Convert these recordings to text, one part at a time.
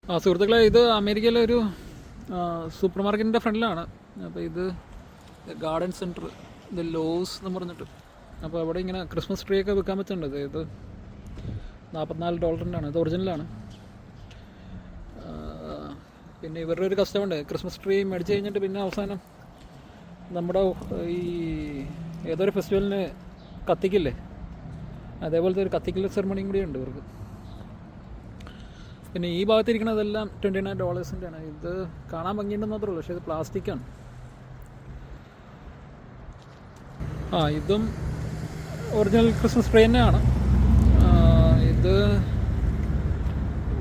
സുഹൃത്തുക്കളെ, ഇത് അമേരിക്കയിലെ ഒരു സൂപ്പർ മാർക്കറ്റിൻ്റെ ഫ്രണ്ടിലാണ്. അപ്പോൾ ഇത് ഗാർഡൻ സെൻറ്റർ, ഇത് ലോസ് എന്ന് പറഞ്ഞിട്ട്. അപ്പോൾ അവിടെ ഇങ്ങനെ ക്രിസ്മസ് ട്രീ ഒക്കെ വിൽക്കാൻ പറ്റുന്നുണ്ട്. ഇത് $44 ഇത് ഒറിജിനലാണ്. പിന്നെ ഇവരുടെ ഒരു കസ്റ്റമുണ്ട്, ക്രിസ്മസ് ട്രീ മേടിച്ച് കഴിഞ്ഞിട്ട് പിന്നെ അവസാനം നമ്മുടെ ഈ ഏതൊരു ഫെസ്റ്റിവലിന് കത്തിക്കില്ലേ, അതേപോലത്തെ ഒരു കത്തിക്കൽ സെറമണിയും കൂടി ഉണ്ട് ഇവർക്ക്. പിന്നെ ഈ ഭാഗത്തിരിക്കണതെല്ലാം $29 ഇത് കാണാൻ ഭംഗിയുണ്ടെന്ന് മാത്രമേ ഉള്ളൂ, പക്ഷേ ഇത് പ്ലാസ്റ്റിക്കാണ്. ഇതും ഒറിജിനൽ ക്രിസ്മസ് ട്രീ തന്നെയാണ്. ഇത്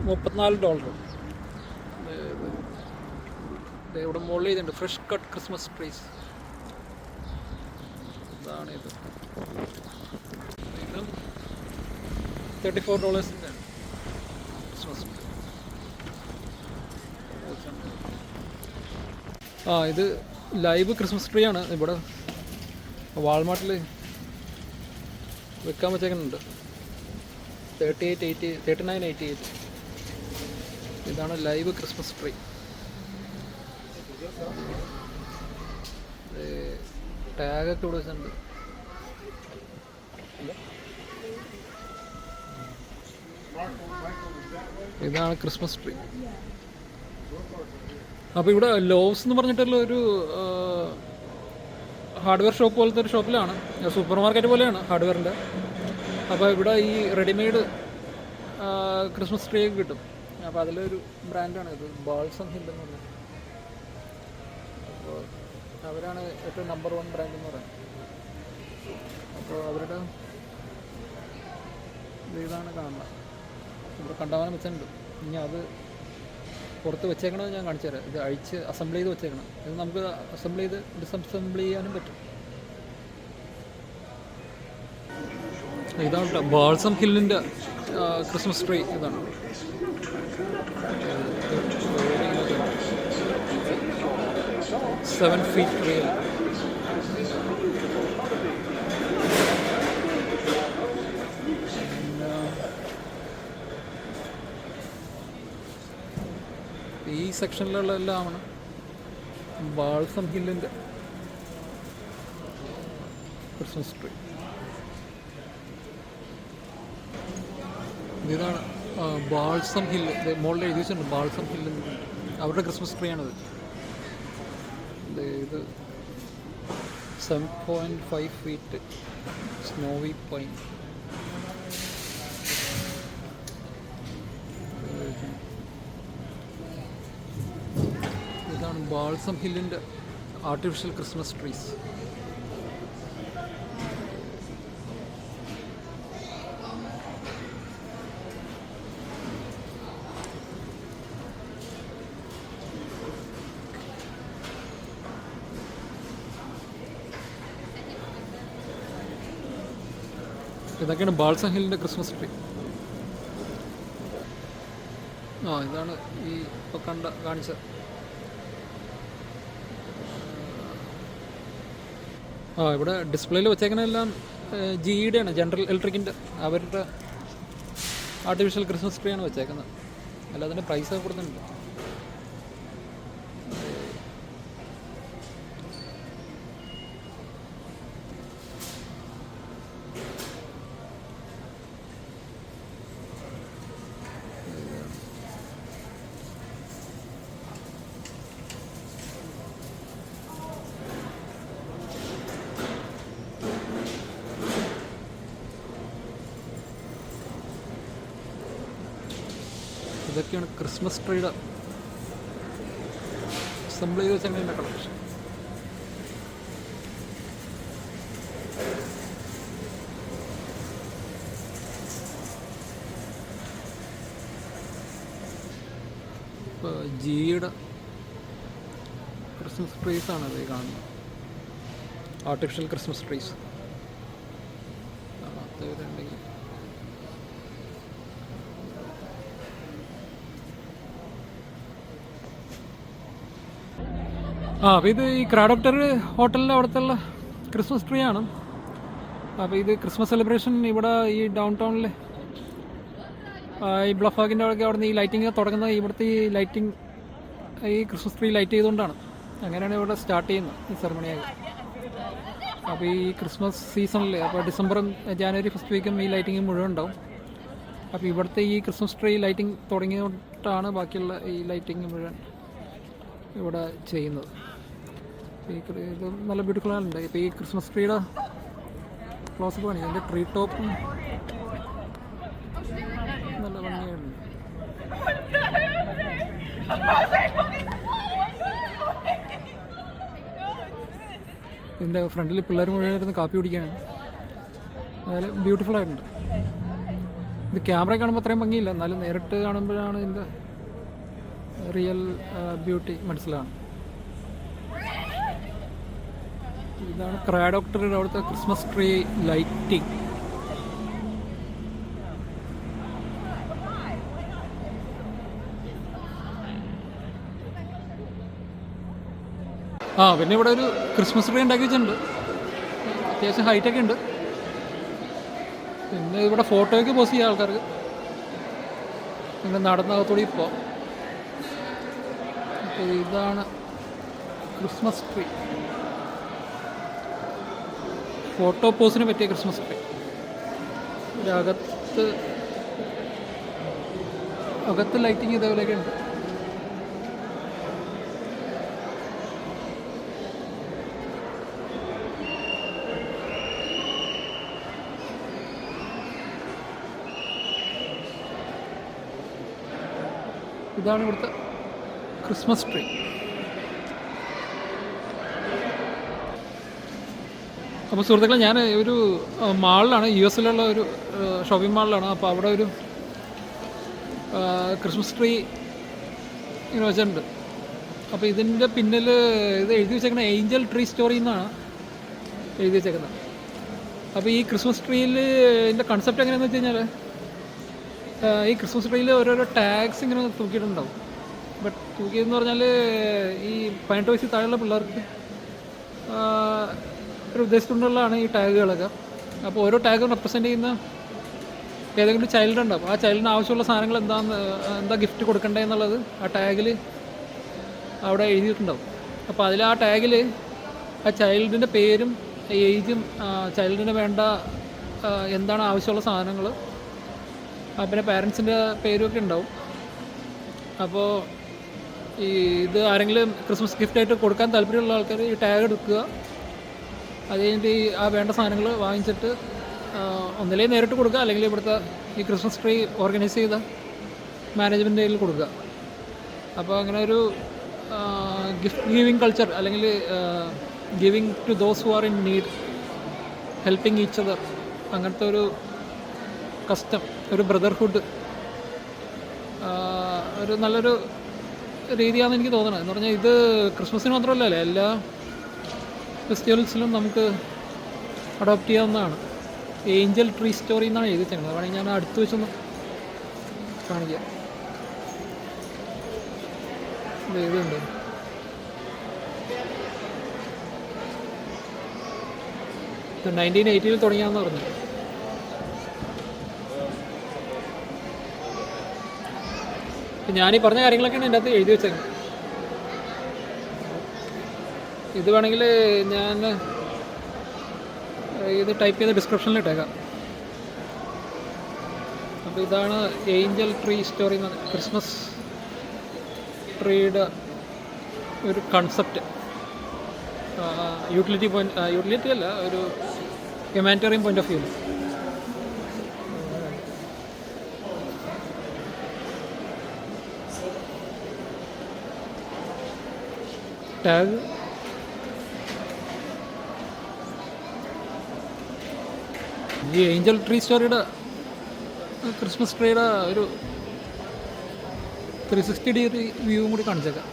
$34. ഇവിടെ മുകളിൽ ചെയ്തിട്ടുണ്ട് ഫ്രഷ് കട്ട് ക്രിസ്മസ് ട്രീസ്. ഇതാണ് ഇത്. ഇതും $34 ക്രിസ്മസ്. ഇത് ലൈവ് ക്രിസ്മസ് ട്രീ ആണ്. ഇവിടെ വാൾമാർട്ടിൽ വെക്കാൻ വെച്ചേക്കുന്നുണ്ട്. $39.88. ഇതാണ് ലൈവ് ക്രിസ്മസ് ട്രീ. ടാഗൊക്കെ ഇവിടെ വെച്ചിട്ടുണ്ട്. ഇതാണ് ക്രിസ്മസ് ട്രീ. അപ്പോൾ ഇവിടെ ലോവ്സ് എന്ന് പറഞ്ഞിട്ടുള്ള ഒരു ഹാർഡ്വെയർ ഷോപ്പ് പോലത്തെ ഒരു ഷോപ്പിലാണ്, സൂപ്പർ മാർക്കറ്റ് പോലെയാണ് ഹാർഡ്വെയറിൻ്റെ. അപ്പോൾ ഇവിടെ ഈ റെഡിമെയ്ഡ് ക്രിസ്മസ് ട്രീ ഒക്കെ കിട്ടും. അപ്പോൾ അതിലൊരു ബ്രാൻഡാണ് ഇത്, ബാൾസം ഹിൽ എന്ന് പറഞ്ഞത്. അപ്പോൾ അവരാണ് ഏറ്റവും നമ്പർ 1 ബ്രാൻഡ് എന്ന് പറയുന്നത്. അപ്പോൾ അവരുടെ ഇതാണ് കാണുന്നത്. ഇവിടെ കണ്ടമാനം വെച്ചിട്ടുണ്ട്. ഇനി അത് പുറത്ത് വെച്ചേക്കണത് ഞാൻ കാണിച്ചു തരാം. ഇത് അഴിച്ച് അസംബിൾ ചെയ്ത് വെച്ചേക്കണം. ഇത് നമുക്ക് അസംബിൾ ചെയ്ത് ഡിസംബിൾ ചെയ്യാനും പറ്റും. ഇതാണ് ബാൾസം ഹില്ലിൻ്റെ ക്രിസ്മസ് ട്രീ. ഇതാണ് 7 feet real. ഈ സെക്ഷനിലുള്ള എല്ലാമാണ് ബാൾസം ഹില്ലിൻ്റെ ക്രിസ്മസ് ട്രീ. ഇതാണ് ബാൾസം ഹില്ല്. മുകളിൽ എഴുതി വെച്ചിട്ടുണ്ട് ബാൾസം ഹില്ല്. അവരുടെ ക്രിസ്മസ് ട്രീ ആണിത്. ഇത് 7.5 feet സ്നോവി പൈൻ. ഇതാണ് ബാൾസം ഹില്ലിൻ്റെ ആർട്ടിഫിഷ്യൽ ക്രിസ്മസ് ട്രീസ്. ഇതൊക്കെയാണ് ബാൾസം ഹില്ലിൻ്റെ ക്രിസ്മസ് ട്രീ. ഇതാണ് ഈ ഇപ്പോൾ കാണിച്ച. ഇവിടെ ഡിസ്പ്ലേയിൽ വെച്ചേക്കുന്നതെല്ലാം GEയുടെ ആണ്, ജനറൽ ഇലക്ട്രിക്കിൻ്റെ. അവരുടെ ആർട്ടിഫിഷ്യൽ ക്രിസ്മസ് ട്രീ ആണ് വെച്ചേക്കുന്നത്. അല്ലാതെ അതിൻ്റെ പ്രൈസ് കൊടുക്കുന്നുണ്ട്. ഇതൊക്കെയാണ് ക്രിസ്മസ് ട്രീയുടെ അസംബിൾ ചെയ്ത് വെച്ചതിൻ്റെ കളക്ഷൻ. ഇപ്പോൾ GEയുടെ ക്രിസ്മസ് ട്രീസാണ് അത് കാണുന്നത്, ആർട്ടിഫിഷ്യൽ ക്രിസ്മസ് ട്രീസ്. കാണാത്തവരുണ്ടെങ്കിൽ അപ്പോൾ ഇത് ഈ ക്രാഡോക്ടർ ഹോട്ടലിൻ്റെ അവിടുത്തുള്ള ക്രിസ്മസ് ട്രീ ആണ്. അപ്പോൾ ഇത് ക്രിസ്മസ് സെലിബ്രേഷൻ ഇവിടെ ഈ ഡൗൺ ടൗണിൽ ഈ ബ്ലഫാഗിൻ്റെ അവിടെ നിന്ന് ഈ ലൈറ്റിങ് തുടങ്ങുന്നത് ഇവിടുത്തെ ഈ ലൈറ്റിങ് ഈ ക്രിസ്മസ് ട്രീ ലൈറ്റ് ചെയ്തുകൊണ്ടാണ്. അങ്ങനെയാണ് ഇവിടെ സ്റ്റാർട്ട് ചെയ്യുന്നത് ഈ സെറമണിയായി. അപ്പോൾ ഈ ക്രിസ്മസ് സീസണിൽ അപ്പോൾ ഡിസംബറും ജാനുവരി ഫസ്റ്റ് വീക്കും ഈ ലൈറ്റിങ് മുഴുവൻ ഉണ്ടാവും. അപ്പോൾ ഇവിടുത്തെ ഈ ക്രിസ്മസ് ട്രീ ലൈറ്റിംഗ് തുടങ്ങിയതുകൊണ്ടാണ് ബാക്കിയുള്ള ഈ ലൈറ്റിംഗ് മുഴുവൻ ഇവിടെ ചെയ്യുന്നത്. ഇത് നല്ല ബ്യൂട്ടിഫുൾ ആണുണ്ട്. ഇപ്പോൾ ഈ ക്രിസ്മസ് ട്രീയുടെ ക്ലോസപ്പ് കാണിക്കും. അതിൻ്റെ ട്രീ ടോപ്പും നല്ല ഭംഗിയുണ്ട്. ഇതിൻ്റെ ഫ്രണ്ടിൽ പിള്ളേർ മുഴുവൻ ഇരുന്ന് കാപ്പി കുടിക്കുകയാണ്. അതിൽ ബ്യൂട്ടിഫുൾ ആയിട്ടുണ്ട്. ഇത് ക്യാമറ കാണുമ്പോൾ അത്രയും ഭംഗിയില്ല, എന്നാലും നേരിട്ട് കാണുമ്പോഴാണ് ഇതിൻ്റെ റിയൽ ബ്യൂട്ടി മനസ്സിലാണ്. ഇതാണ് ക്രാഡോക്ടറുടെ അവിടുത്തെ ക്രിസ്മസ് ട്രീ ലൈറ്റിംഗ്. പിന്നെ ഇവിടെ ഒരു ക്രിസ്മസ് ട്രീ ഉണ്ടാക്കി വെച്ചിട്ടുണ്ട്. അത്യാവശ്യം ഹൈറ്റൊക്കെ ഉണ്ട്. പിന്നെ ഇവിടെ ഫോട്ടോയ്ക്ക് പോസ്റ്റ് ചെയ്യാം ആൾക്കാർക്ക്. പിന്നെ നടന്നകത്തോടെ ഇപ്പോൾ ഇതാണ് ക്രിസ്മസ് ട്രീ. ഫോട്ടോ പോസിന് പറ്റിയ ക്രിസ്മസ് ട്രീ. അകത്ത് ലൈറ്റിങ് ഇതേപോലെയൊക്കെ ഉണ്ട്. ഇതാണ് ഇവിടുത്തെ ക്രിസ്മസ് ട്രീ. അപ്പോൾ സുഹൃത്തുക്കളെ, ഞാൻ ഒരു മാളിലാണ്, US-ലുള്ള ഒരു ഷോപ്പിംഗ് മാളിലാണ്. അപ്പോൾ അവിടെ ഒരു ക്രിസ്മസ് ട്രീ ഇങ്ങനെ വെച്ചിട്ടുണ്ട്. അപ്പോൾ ഇതിൻ്റെ പിന്നിൽ ഇത് എഴുതി വെച്ചേക്കുന്നത് ഏഞ്ചൽ ട്രീ സ്റ്റോറി എന്നാണ് എഴുതി വെച്ചേക്കുന്നത്. അപ്പോൾ ഈ ക്രിസ്മസ് ട്രീയിൽ ഇതിൻ്റെ കൺസെപ്റ്റ് എങ്ങനെയാണെന്ന് വെച്ച് കഴിഞ്ഞാൽ, ഈ ക്രിസ്മസ് ട്രീയിൽ ഓരോരോ ടാഗ്സ് ഇങ്ങനെ തൂക്കിയിട്ടുണ്ടാവും. ബട്ട് തൂക്കിയെന്ന് പറഞ്ഞാൽ ഈ 18 വയസ്സിൽ താഴെയുള്ള പിള്ളേർക്ക് ഒരു ഉദ്ദേശിച്ചുകൊണ്ടുള്ളതാണ് ഈ ടാഗുകളൊക്കെ. അപ്പോൾ ഓരോ ടാഗും റെപ്രസെൻ്റ് ചെയ്യുന്ന ഏതെങ്കിലും ചൈൽഡ് ഉണ്ടാവും. ആ ചൈൽഡിന് ആവശ്യമുള്ള സാധനങ്ങൾ എന്താ ഗിഫ്റ്റ് കൊടുക്കേണ്ടത് എന്നുള്ളത് ആ ടാഗിൽ അവിടെ എഴുതിയിട്ടുണ്ടാവും. അപ്പോൾ അതിൽ ആ ടാഗിൽ ആ ചൈൽഡിൻ്റെ പേരും ഏജും ചൈൽഡിന് വേണ്ട എന്താണ് ആവശ്യമുള്ള സാധനങ്ങൾ, പിന്നെ പാരൻസിൻ്റെ പേരുമൊക്കെ ഉണ്ടാവും. അപ്പോൾ ഇത് ആരെങ്കിലും ക്രിസ്മസ് ഗിഫ്റ്റായിട്ട് കൊടുക്കാൻ താല്പര്യമുള്ള ആൾക്കാർ ഈ ടാഗ് എടുക്കുക. അത് കഴിഞ്ഞിട്ട് ആ വേണ്ട സാധനങ്ങൾ വാങ്ങിച്ചിട്ട് ഒന്നിലേക്ക് നേരിട്ട് കൊടുക്കുക, അല്ലെങ്കിൽ ഇവിടുത്തെ ഈ ക്രിസ്മസ് ട്രീ ഓർഗനൈസ് ചെയ്ത മാനേജ്മെൻറ്റ് കയ്യിൽ കൊടുക്കുക. അപ്പോൾ അങ്ങനെ ഒരു ഗിഫ്റ്റ് ഗിവിങ് കൾച്ചർ, അല്ലെങ്കിൽ giving to those who are in need, helping each other, അങ്ങനത്തെ ഒരു കസ്റ്റം, ഒരു ബ്രദർഹുഡ്, ഒരു നല്ലൊരു രീതിയാണെന്ന് എനിക്ക് തോന്നുന്നത്. എന്ന് പറഞ്ഞാൽ ഇത് ക്രിസ്മസിന് മാത്രമല്ലല്ലേ, എല്ലാ ഫെസ്റ്റിവൽസിലും നമുക്ക് അഡോപ്റ്റ് ചെയ്യാവുന്നതാണ്. ഏഞ്ചൽ ട്രീ സ്റ്റോറി എന്നാണ് എഴുതി വെച്ചത്. വേണമെങ്കിൽ ഞാൻ അടുത്ത് വെച്ചൊന്ന് കാണിക്കാം. ഇതുണ്ട്. ഇത് 1980 തുടങ്ങിയാന്ന് പറഞ്ഞു. ഞാനീ പറഞ്ഞ കാര്യങ്ങളൊക്കെയാണ് എൻ്റെ അകത്ത് എഴുതി വെച്ചേക്കുന്നത്. ഇത് വേണമെങ്കിൽ ഞാൻ ഇത് ടൈപ്പ് ചെയ്ത് ഡിസ്ക്രിപ്ഷനിൽ ഇട്ടേക്കാം. അപ്പോൾ ഇതാണ് ഏഞ്ചൽ ട്രീ സ്റ്റോറി എന്ന് പറഞ്ഞാൽ ക്രിസ്മസ് ട്രീയുടെ ഒരു കൺസെപ്റ്റ്. യൂട്ടിലിറ്റി അല്ല, ഒരു humanitarian point of view. Tag ഈ ഏഞ്ചൽ ട്രീ സ്റ്റോറിയുടെ ക്രിസ്മസ് ട്രീയുടെ ഒരു 360 ഡിഗ്രി വ്യൂവും കൂടി കാണിച്ചേക്കാം.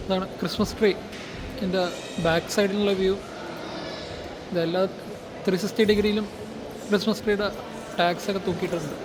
ഇതാണ് ക്രിസ്മസ് ട്രീ. എൻ്റെ ബാക്ക് സൈഡിലുള്ള വ്യൂ. ഇതെല്ലാ 360 ഡിഗ്രിയിലും ക്രിസ്മസ് ട്രീയുടെ ടാഗ്സൊക്കെ തൂക്കിയിട്ടുണ്ട്.